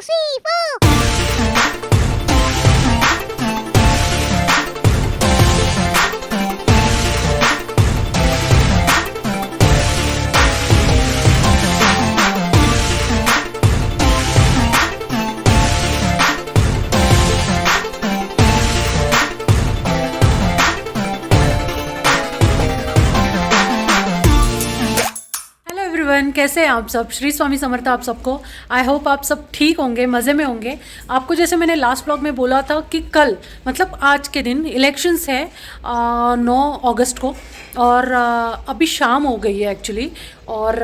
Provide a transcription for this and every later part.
three, four. Hello everyone, कैसे हैं आप सब। श्री स्वामी समर्थ आप सबको। आई होप आप सब ठीक होंगे, मज़े में होंगे। आपको जैसे मैंने लास्ट ब्लॉग में बोला था कि कल मतलब आज के दिन इलेक्शंस है 9 अगस्त को, और अभी शाम हो गई है एक्चुअली। और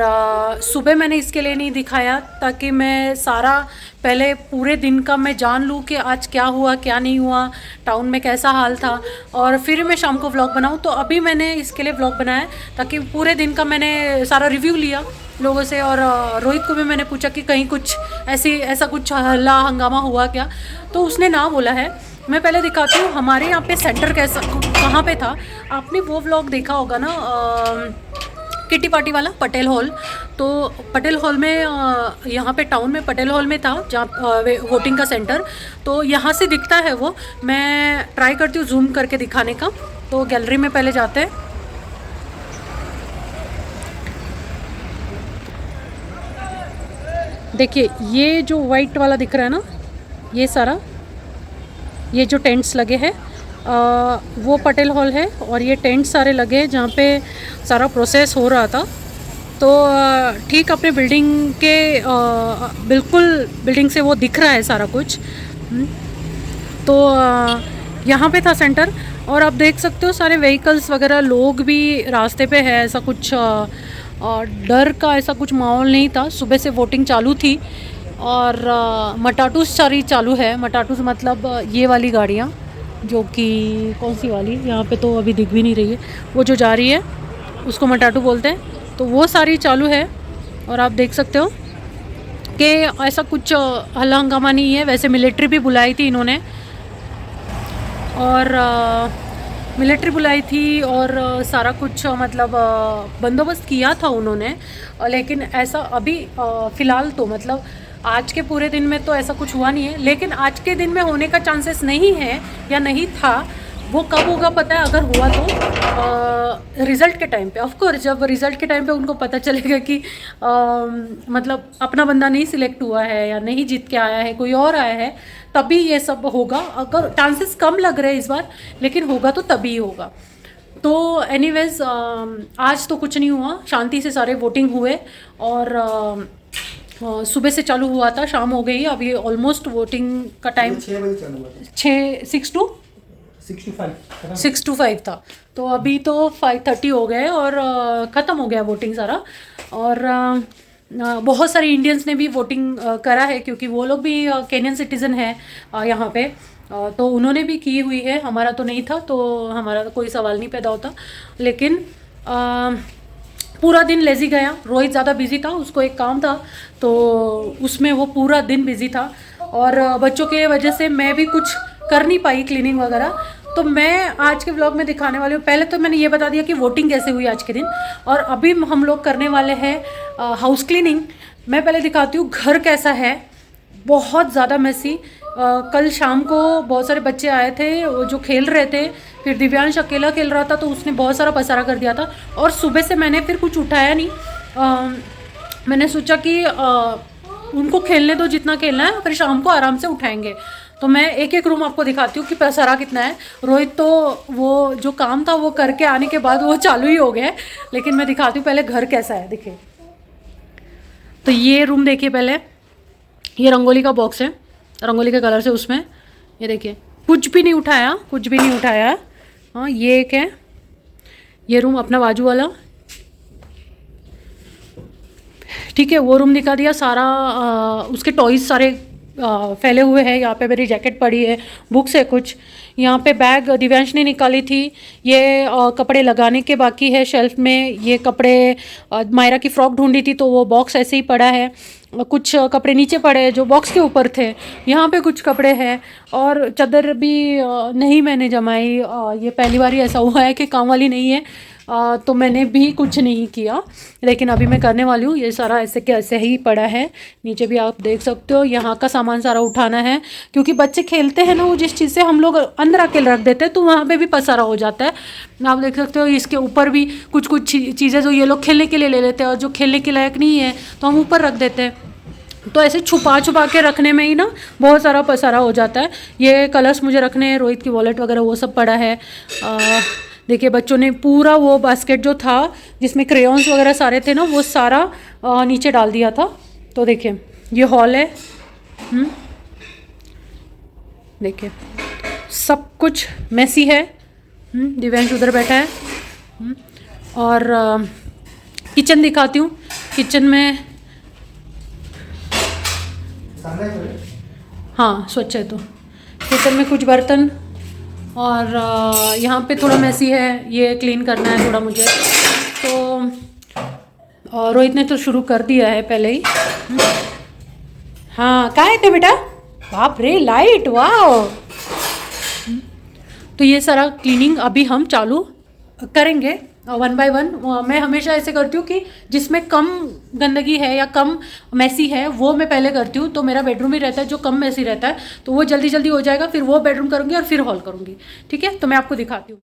सुबह मैंने इसके लिए नहीं दिखाया ताकि मैं सारा पहले पूरे दिन का मैं जान लूँ कि आज क्या हुआ क्या नहीं हुआ, टाउन में कैसा हाल था, और फिर मैं शाम को व्लॉग बनाऊँ। तो अभी मैंने इसके लिए व्लॉग बनाया ताकि पूरे दिन का मैंने सारा रिव्यू लिया लोगों से। और रोहित को भी मैंने पूछा कि कहीं कुछ ऐसा कुछ हल्ला हंगामा हुआ क्या, तो उसने ना बोला है। मैं पहले दिखाती हूँ हमारे यहाँ पे सेंटर कैसा कहाँ पे था। आपने वो व्लॉग देखा होगा ना, किटी पार्टी वाला, पटेल हॉल। तो पटेल हॉल में यहाँ पे टाउन में पटेल हॉल में था जहाँ वोटिंग का सेंटर। तो यहाँ से दिखता है वो। मैं ट्राई करती हूँ जूम करके दिखाने का। तो गैलरी में पहले जाते हैं। देखिए ये जो वाइट वाला दिख रहा है ना, ये सारा ये जो टेंट्स लगे हैं वो पटेल हॉल है। और ये टेंट सारे लगे हैं जहाँ पे सारा प्रोसेस हो रहा था। तो ठीक अपने बिल्डिंग के बिल्कुल बिल्डिंग से वो दिख रहा है सारा कुछ। तो यहाँ पे था सेंटर। और आप देख सकते हो सारे व्हीकल्स वगैरह, लोग भी रास्ते पे है। ऐसा कुछ डर का ऐसा कुछ माहौल नहीं था। सुबह से वोटिंग चालू थी। और मटाटूस सारी चालू है। मटाटूस मतलब ये वाली गाड़ियाँ, जो कि कौन सी वाली, यहाँ पे तो अभी दिख भी नहीं रही है। वो जो जा रही है उसको मटाटू बोलते हैं। तो वो सारी चालू है। और आप देख सकते हो कि ऐसा कुछ हल्ला हंगामा नहीं है। वैसे मिलिट्री भी बुलाई थी इन्होंने, और मिलिट्री बुलाई थी और सारा कुछ मतलब बंदोबस्त किया था उन्होंने। लेकिन ऐसा अभी फ़िलहाल तो मतलब आज के पूरे दिन में तो ऐसा कुछ हुआ नहीं है। लेकिन आज के दिन में होने का चांसेस नहीं है या नहीं था। वो कब होगा पता है, अगर हुआ तो रिज़ल्ट के टाइम पे। ऑफ कोर्स जब रिज़ल्ट के टाइम पे उनको पता चलेगा कि मतलब अपना बंदा नहीं सिलेक्ट हुआ है या नहीं जीत के आया है, कोई और आया है, तभी ये सब होगा। अगर चांसेस कम लग रहे हैं इस बार, लेकिन होगा तो तभी होगा। तो एनीवेज आज तो कुछ नहीं हुआ, शांति से सारे वोटिंग हुए। और सुबह से चालू हुआ था, शाम हो गई। अभी ऑलमोस्ट वोटिंग का टाइम 6 बजे चालू हुआ था। 6 to 5 था। तो अभी तो 5:30 हो गए और ख़त्म हो गया वोटिंग सारा। और बहुत सारे इंडियंस ने भी वोटिंग करा है, क्योंकि वो लोग भी केनियन सिटीज़न है यहाँ पे। तो उन्होंने भी की हुई है। हमारा तो नहीं था, तो हमारा तो कोई सवाल नहीं पैदा होता। लेकिन पूरा दिन लेजी गया। रोहित ज़्यादा बिजी था, उसको एक काम था, तो उसमें वो पूरा दिन बिजी था। और बच्चों के वजह से मैं भी कुछ कर नहीं पाई, क्लीनिंग वगैरह। तो मैं आज के व्लॉग में दिखाने वाली हूँ। पहले तो मैंने ये बता दिया कि वोटिंग कैसे हुई आज के दिन, और अभी हम लोग करने वाले हैं हाउस क्लीनिंग। मैं पहले दिखाती हूँ घर कैसा है। बहुत ज़्यादा मैसी। कल शाम को बहुत सारे बच्चे आए थे वो जो खेल रहे थे। फिर दिव्यांश अकेला खेल रहा था, तो उसने बहुत सारा पसारा कर दिया था। और सुबह से मैंने फिर कुछ उठाया नहीं। मैंने सोचा कि उनको खेलने दो जितना खेलना है, फिर शाम को आराम से उठाएंगे। तो मैं एक एक रूम आपको दिखाती हूँ कि पसारा कितना है। रोहित तो वो जो काम था वो करके आने के बाद वो चालू ही हो गया है। लेकिन मैं दिखाती हूँ पहले घर कैसा है। देखिए, तो ये रूम देखिए पहले। ये रंगोली का बॉक्स है, रंगोली के कलर से उसमें। ये देखिए, कुछ भी नहीं उठाया, कुछ भी नहीं उठाया। हाँ, ये एक है। ये रूम अपना बाजू वाला, ठीक है। वो रूम दिखा दिया सारा। उसके टॉयज सारे फैले हुए हैं। यहाँ पे मेरी जैकेट पड़ी है, बुक्स है कुछ। यहाँ पे बैग दिव्यांश ने निकाली थी। ये कपड़े लगाने के बाकी है शेल्फ में। ये कपड़े मायरा की फ्रॉक ढूंढी थी, तो वो बॉक्स ऐसे ही पड़ा है। कुछ कपड़े नीचे पड़े हैं जो बॉक्स के ऊपर थे। यहाँ पे कुछ कपड़े हैं। और चादर भी नहीं मैंने जमाई। ये पहली बार ही ऐसा हुआ है कि काम वाली नहीं है। तो मैंने भी कुछ नहीं किया, लेकिन अभी मैं करने वाली हूँ। ये सारा ऐसे के ऐसे ही पड़ा है, नीचे भी आप देख सकते हो। यहाँ का सामान सारा उठाना है, क्योंकि बच्चे खेलते हैं ना, वो जिस चीज़ से हम लोग अंदर आके रख देते हैं तो वहाँ पे भी पसारा हो जाता है। आप देख सकते हो इसके ऊपर भी कुछ कुछ चीज़ें जो ये लोग खेलने के लिए ले लेते हैं और जो खेलने के लायक नहीं है तो हम ऊपर रख देते हैं। तो ऐसे छुपा छुपा के रखने में ही ना बहुत सारा पसारा हो जाता है। ये कलर्स मुझे रखने हैं, रोहित की वॉलेट वगैरह वो सब पड़ा है। देखिए बच्चों ने पूरा वो बास्केट जो था जिसमें क्रेयॉन्स वगैरह सारे थे ना, वो सारा नीचे डाल दिया था। तो देखिए ये हॉल है, देखिए सब कुछ मैसी है। दिव्यांश उधर बैठा है। और किचन दिखाती हूँ। किचन में हाँ स्वच्छ है। तो किचन में कुछ बर्तन और यहाँ पे थोड़ा मैसी है, ये क्लीन करना है थोड़ा मुझे। तो रोहित ने तो शुरू कर दिया है पहले ही। हाँ कहाँ थे बेटा? बाप रे लाइट, वाह। तो ये सारा क्लीनिंग अभी हम चालू करेंगे 1 बाय 1। मैं हमेशा ऐसे करती हूँ कि जिसमें कम गंदगी है या कम मैसी है वो मैं पहले करती हूँ। तो मेरा बेडरूम ही रहता है जो कम मैसी रहता है, तो वो जल्दी जल्दी हो जाएगा। फिर वो बेडरूम करूँगी और फिर हॉल करूँगी। ठीक है, तो मैं आपको दिखाती हूँ।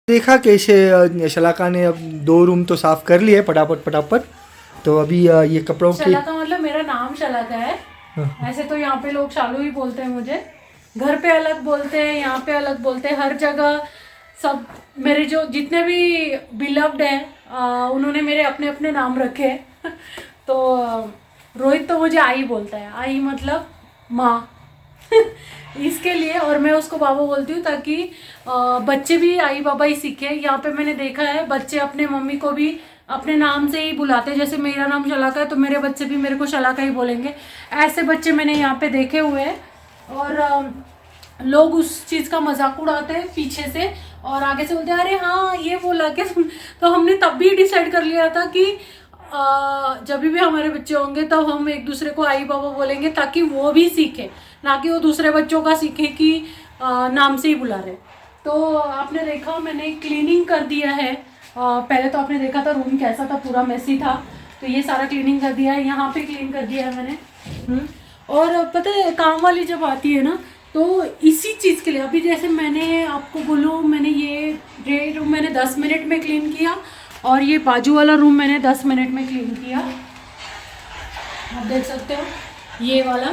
देखा कैसे शलाका ने अब 2 रूम तो साफ कर लिए फटाफट। तो अभी ये कपड़ों की शलाका मतलब मेरा नाम शलाका है। ऐसे तो यहाँ पे लोग शालू ही बोलते हैं मुझे, घर पे अलग बोलते हैं, यहाँ पे अलग बोलते हैं, हर जगह सब। मेरे जो जितने भी बिलव्ड हैं उन्होंने मेरे अपने अपने नाम रखे हैं। तो रोहित तो मुझे आई बोलता है, आई मतलब माँ इसके लिए, और मैं उसको बाबा बोलती हूँ ताकि बच्चे भी आई बाबा ही सीखे। यहाँ पे मैंने देखा है बच्चे अपने मम्मी को भी अपने नाम से ही बुलाते हैं, जैसे मेरा नाम शलाका है तो मेरे बच्चे भी मेरे को शलाका ही बोलेंगे। ऐसे बच्चे मैंने यहाँ पे देखे हुए हैं, और लोग उस चीज़ का मजाक उड़ाते हैं पीछे से और आगे से बोलते हैं अरे हाँ ये बोला के। तो हमने तब भी डिसाइड कर लिया था कि जब भी हमारे बच्चे होंगे तब हम एक दूसरे को आई बाबा बोलेंगे, ताकि वो भी सीखे, ना कि वो दूसरे बच्चों का सीखे कि नाम से ही बुला रहे। तो आपने देखा मैंने क्लीनिंग कर दिया है। पहले तो आपने देखा था रूम कैसा था, पूरा मेसी था, तो ये सारा क्लीनिंग कर दिया है। यहाँ पे क्लीन कर दिया है मैंने। और पता है काम वाली जब आती है ना तो इसी चीज़ के लिए, अभी जैसे मैंने आपको बोलूँ, मैंने ये रूम मैंने 10 मिनट में क्लीन किया और ये बाजू वाला रूम मैंने 10 मिनट में क्लीन किया। आप देख सकते हो ये वाला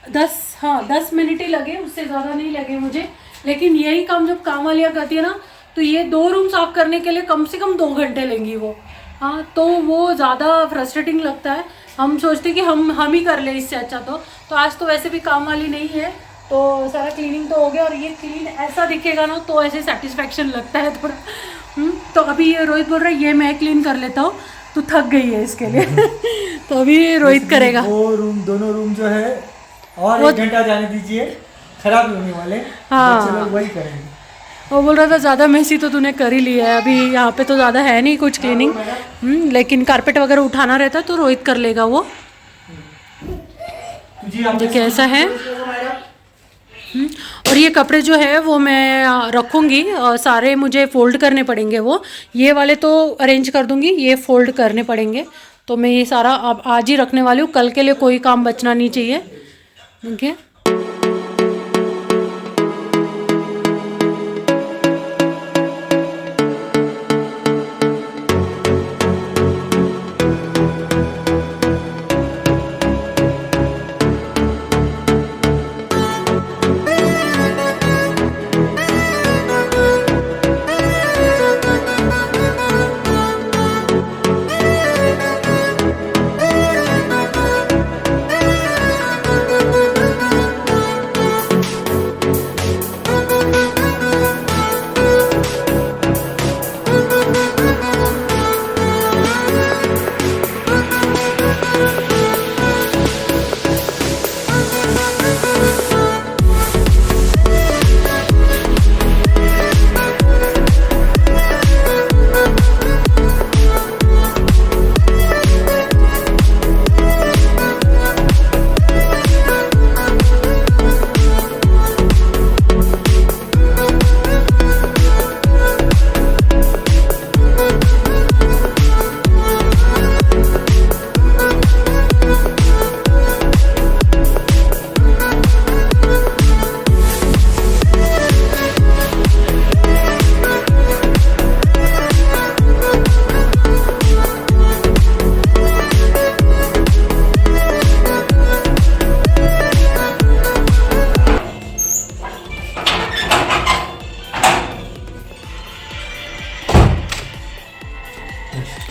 10 मिनट ही लगे, उससे ज़्यादा नहीं लगे मुझे। लेकिन यही काम जब काम वालियाँ करती है ना तो ये 2 रूम साफ़ करने के लिए कम से कम 2 घंटे लेंगी वो। हाँ, तो वो ज़्यादा फ्रस्ट्रेटिंग लगता है। हम सोचते कि हम ही कर ले इससे अच्छा। तो आज तो वैसे भी काम वाली नहीं है, तो सारा क्लीनिंग तो हो गया। और ये क्लीन ऐसा दिखेगा ना तो ऐसे सेटिस्फेक्शन लगता है थोड़ा। तो अभी ये रोहित बोल रहा है ये मैं क्लीन कर लेता हूँ, तो थक गई है इसके लिए। तो अभी रोहित करेगा। दोनों रूम जो है और 1 घंटा जाने दीजिए, खराब होने वाले। हाँ, बच्चे लोग वही करेंगे। वो बोल रहा था ज़्यादा मेसी तो तूने कर ही लिया है, अभी यहाँ पे तो ज़्यादा है नहीं कुछ क्लीनिंग। लेकिन कारपेट वगैरह उठाना रहता तो रोहित कर लेगा वो। देखिए ऐसा है। और ये कपड़े जो है वो मैं रखूँगी, सारे मुझे फ़ोल्ड करने पड़ेंगे। वो ये वाले तो अरेंज कर दूँगी, ये फ़ोल्ड करने पड़ेंगे। तो मैं ये सारा अब आज ही रखने वाली हूँ, कल के लिए कोई काम बचना नहीं चाहिए। ठीक है।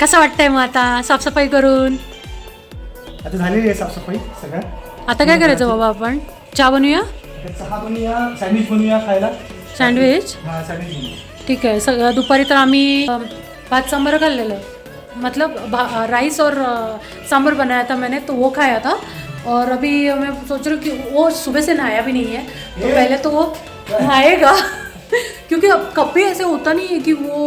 कसं वाटतंय मग आता साफसफाई करून? आता झालेली आहे साफसफाई सगळं। आता काय करायचं बाबा आपण? चहा बनवूया, चहा बनवूया, सँडविच बनवूया खायला। सँडविच? हाँ सँडविच बनवूया। ठीक है। सगळं दुपारी तर आम्ही भात सांबर खाल्लेलं है, मतलब राइस और सांबर बनाया था मैंने, तो वो खाया था। और अभी मैं सोच रही हूँ कि वो सुबह से नहाया भी नहीं है, तो पहले तो वो नहाएगा। क्योंकि अब कभी ऐसे होता नहीं है कि वो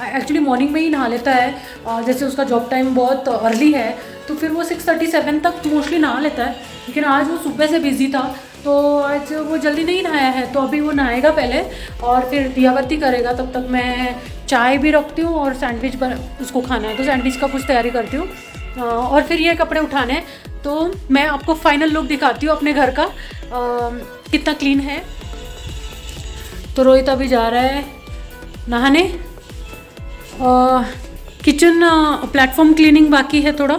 एक्चुअली मॉर्निंग में ही नहा लेता है। जैसे उसका जॉब टाइम बहुत अर्ली है तो फिर वो 6:37 तक मोस्टली नहा लेता है। लेकिन आज वो सुबह से बिज़ी था तो आज वो जल्दी नहीं नहाया है, तो अभी वो नहाएगा पहले और फिर दिया बत्ती करेगा। तब तक मैं चाय भी रखती हूँ और सैंडविच उसको खाना है तो सैंडविच का कुछ तैयारी करती हूँ। और फिर ये कपड़े उठाने हैं, तो मैं आपको फाइनल लुक दिखाती हूँ अपने घर का कितना क्लीन है। तो रोहित अभी जा रहा है नहाने। किचन प्लेटफॉर्म क्लीनिंग बाकी है थोड़ा।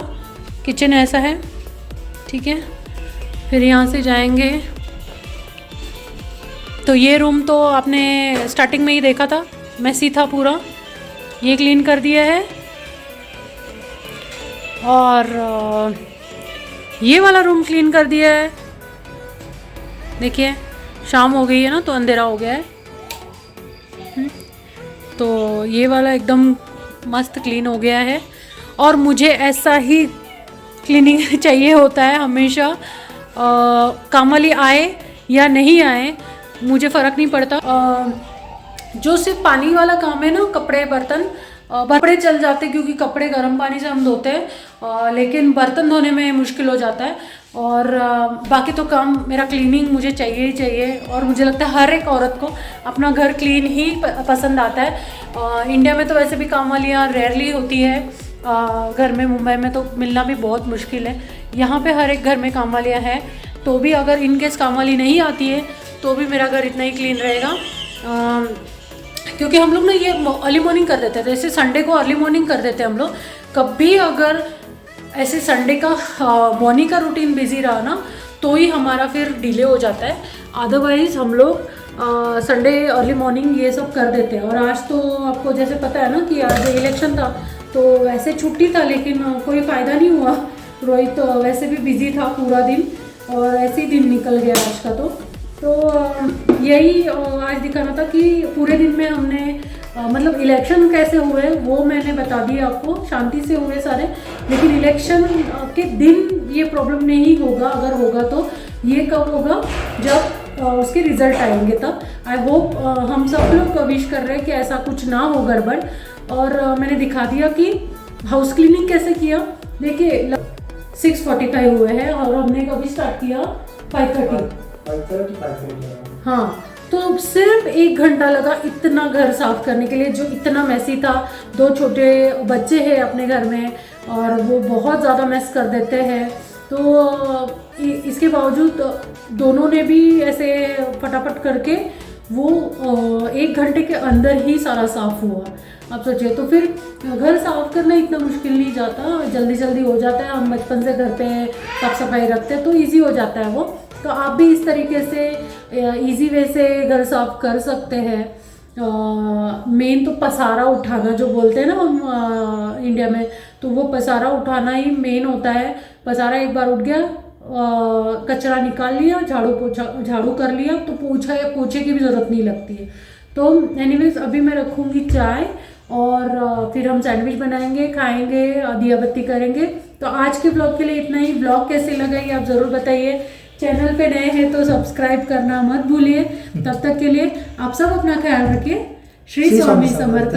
किचन ऐसा है, ठीक है। फिर यहाँ से जाएंगे तो ये रूम तो आपने स्टार्टिंग में ही देखा था, मेसी था पूरा, ये क्लीन कर दिया है। और ये वाला रूम क्लीन कर दिया है। देखिए शाम हो गई है ना, तो अंधेरा हो गया है। तो ये वाला एकदम मस्त क्लीन हो गया है। और मुझे ऐसा ही क्लीनिंग चाहिए होता है हमेशा। काम वाली आए या नहीं आए मुझे फ़र्क नहीं पड़ता। जो सिर्फ पानी वाला काम है ना, कपड़े बर्तन, कपड़े चल जाते क्योंकि कपड़े गर्म पानी से हम धोते हैं, लेकिन बर्तन धोने में मुश्किल हो जाता है। और बाकी तो काम मेरा क्लीनिंग मुझे चाहिए ही चाहिए। और मुझे लगता है हर एक औरत को अपना घर क्लीन ही पसंद आता है। इंडिया में तो वैसे भी काम वालियाँ रेयरली होती है, घर में मुंबई में तो मिलना भी बहुत मुश्किल है। यहाँ पे हर एक घर में काम वालियाँ हैं, तो भी अगर इनकेस काम वाली नहीं आती है तो भी मेरा घर इतना ही क्लीन रहेगा। क्योंकि हम लोग ना ये अर्ली मॉर्निंग कर देते थे, जैसे संडे को अर्ली मॉर्निंग कर देते हैं हम लोग। कभी अगर ऐसे संडे का मॉर्निंग का रूटीन बिजी रहा ना तो ही हमारा फिर डिले हो जाता है। अदरवाइज़ हम लोग संडे अर्ली मॉर्निंग ये सब कर देते हैं। और आज तो आपको जैसे पता है ना कि आज इलेक्शन था, तो वैसे छुट्टी था लेकिन कोई फ़ायदा नहीं हुआ। रोहित तो वैसे भी बिजी था पूरा दिन और ऐसे ही दिन निकल गया आज का। तो यही आज दिखाना था कि पूरे दिन में हमने मतलब इलेक्शन कैसे हुए वो मैंने बता दिया आपको, शांति से हुए सारे। लेकिन इलेक्शन के दिन ये प्रॉब्लम नहीं होगा, अगर होगा तो ये कब होगा, जब उसके रिजल्ट आएंगे तब। आई होप हम सब लोग विश कर रहे हैं कि ऐसा कुछ ना हो गड़बड़। और मैंने दिखा दिया कि हाउस क्लीनिंग कैसे किया। देखिए 6:45 हुए हैं और हमने कभी स्टार्ट किया 5:30। हाँ, तो सिर्फ 1 घंटा लगा इतना घर साफ करने के लिए, जो इतना मैसी था। 2 छोटे बच्चे हैं अपने घर में और वो बहुत ज़्यादा मैस कर देते हैं। तो इसके बावजूद दोनों ने भी ऐसे फटाफट करके वो 1 घंटे के अंदर ही सारा साफ हुआ। आप सोचिए, तो फिर घर साफ करना इतना मुश्किल नहीं जाता, जल्दी जल्दी हो जाता है। हम बचपन से घर पे साफ सफाई रखते हैं तो इजी हो जाता है वो। तो आप भी इस तरीके से इजी वे से घर साफ कर सकते हैं। मेन तो पसारा उठाना जो बोलते हैं ना हम इंडिया में, तो वो पसारा उठाना ही मेन होता है। पसारा एक बार उठ गया, कचरा निकाल लिया, झाड़ू कर लिया, तो पोछे की भी ज़रूरत नहीं लगती है। तो एनीवेज अभी मैं रखूँगी चाय और फिर हम सैंडविच बनाएंगे, खाएंगे, दिया बत्ती करेंगे। तो आज के ब्लॉग के लिए इतना ही। ब्लॉग कैसे लगा ये आप ज़रूर बताइए। चैनल पे नए हैं तो सब्सक्राइब करना मत भूलिए। तब तक के लिए आप सब अपना ख्याल रखिए। श्री स्वामी समर्थ।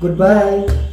Good bye.